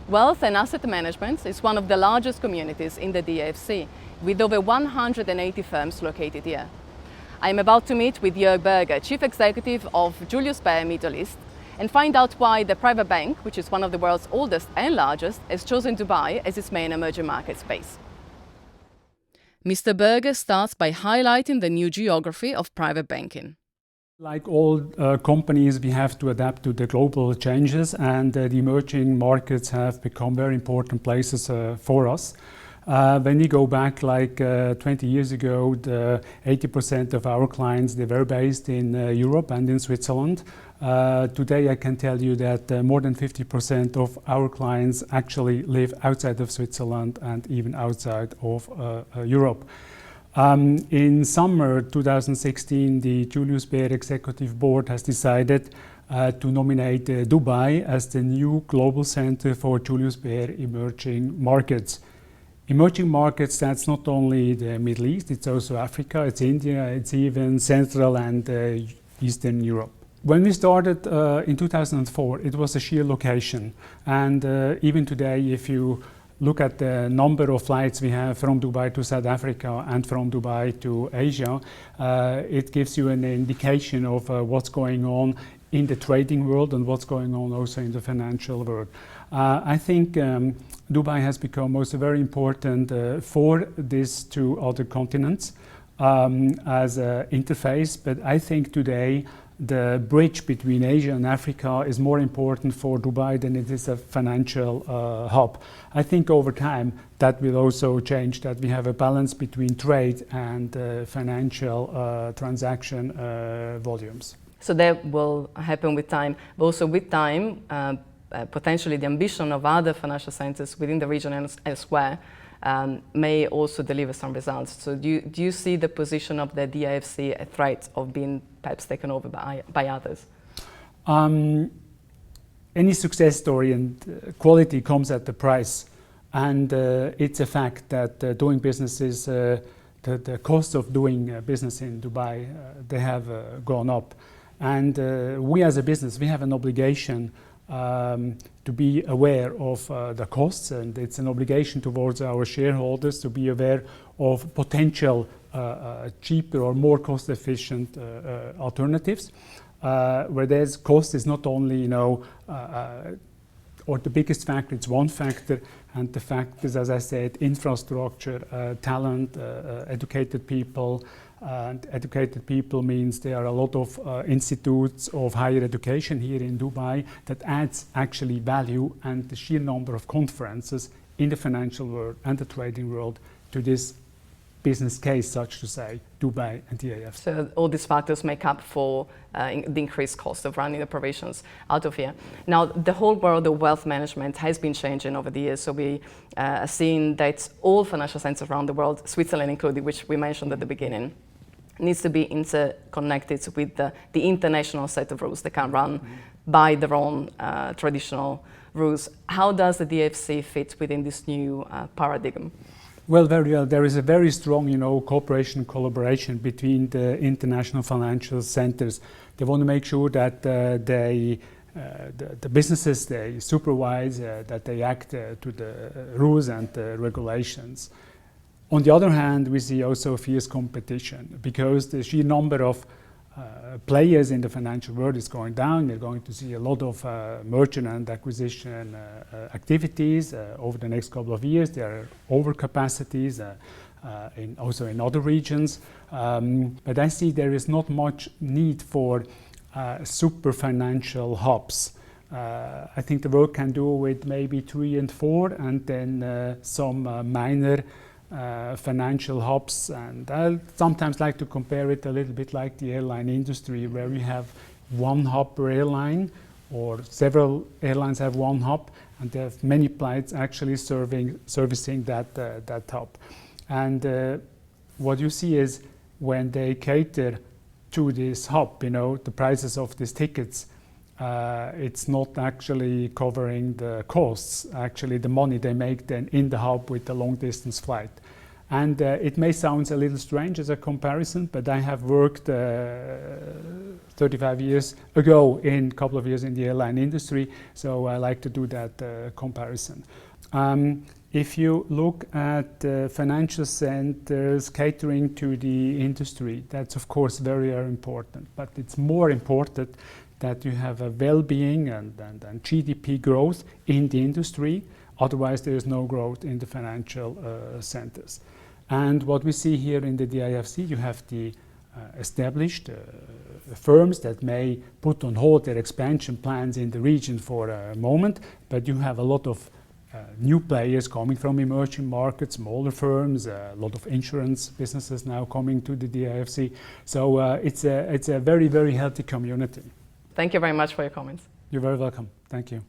Wealth and asset management is one of the largest communities in the DIFC, with over 180 firms located here. I am about to meet with Juerg Berger, Chief Executive of Julius Baer Middle East, and find out why the private bank, which is one of the world's oldest and largest, has chosen Dubai as its main emerging market space. Mr. Berger starts by highlighting the new geography of private banking. Like all companies, we have to adapt to the global changes, and the emerging markets have become very important places for us. When we go back like 20 years ago, 80% of our clients, they were based in Europe and in Switzerland. Today I can tell you that more than 50% of our clients actually live outside of Switzerland and even outside of Europe. In summer 2016, the Julius Baer Executive Board has decided to nominate Dubai as the new global center for Julius Baer emerging markets. Emerging markets, that's not only the Middle East, it's also Africa, it's India, it's even Central and Eastern Europe. When we started in 2004, it was a sheer location, and even today, if you look at the number of flights we have from Dubai to South Africa and from Dubai to Asia, it gives you an indication of what's going on in the trading world and what's going on also in the financial world. I think Dubai has become also very important for these two other continents as an interface, but I think today the bridge between Asia and Africa is more important for Dubai than it is a financial hub. I think over time that will also change, that we have a balance between trade and financial transaction volumes. So that will happen with time, but also with time, potentially the ambition of other financial centers within the region and elsewhere may also deliver some results. So do you see the position of the DIFC a threat of being perhaps taken over by others? Any success story and quality comes at the price, and it's a fact that doing business is the cost of doing business in Dubai, they have gone up, and we as a business, we have an obligation to be aware of the costs, and it's an obligation towards our shareholders to be aware of potential cheaper or more cost-efficient alternatives. Where there's cost is not only, or the biggest factor, it's one factor, and the factors, as I said, infrastructure, talent, educated people. And educated people means there are a lot of institutes of higher education here in Dubai that adds actually value, and the sheer number of conferences in the financial world and the trading world to this business case, such to say, Dubai and DIFC. So all these factors make up for the increased cost of running operations out of here. Now, the whole world of wealth management has been changing over the years. So we are seeing that all financial centers around the world, Switzerland included, which we mentioned at the beginning, needs to be interconnected with the international set of rules. They can't run by their own traditional rules. How does the DIFC fit within this new paradigm? Well, very well. There is a very strong, cooperation, collaboration between the international financial centers. They want to make sure that the businesses they supervise, that they act to the rules and the regulations. On the other hand, we see also fierce competition because the sheer number of players in the financial world is going down. We're going to see a lot of merger and acquisition activities over the next couple of years. There are overcapacities also in other regions. But I see there is not much need for super financial hubs. I think the world can do with maybe 3 and 4, and then some minor financial hubs, and I sometimes like to compare it a little bit like the airline industry, where we have one hub per airline, or several airlines have one hub, and they have many flights actually servicing that hub. And what you see is when they cater to this hub, the prices of these tickets, it's not actually covering the costs, actually the money they make then in the hub with the long distance flight. And it may sound a little strange as a comparison, but I have worked 35 years ago in a couple of years in the airline industry. So I like to do that comparison. If you look at financial centers catering to the industry, that's of course very, very important. But it's more important that you have a well-being and GDP growth in the industry. Otherwise, there is no growth in the financial centers. And what we see here in the DIFC, you have the established firms that may put on hold their expansion plans in the region for a moment, but you have a lot of new players coming from emerging markets, smaller firms, a lot of insurance businesses now coming to the DIFC. So it's a very, very healthy community. Thank you very much for your comments. You're very welcome. Thank you.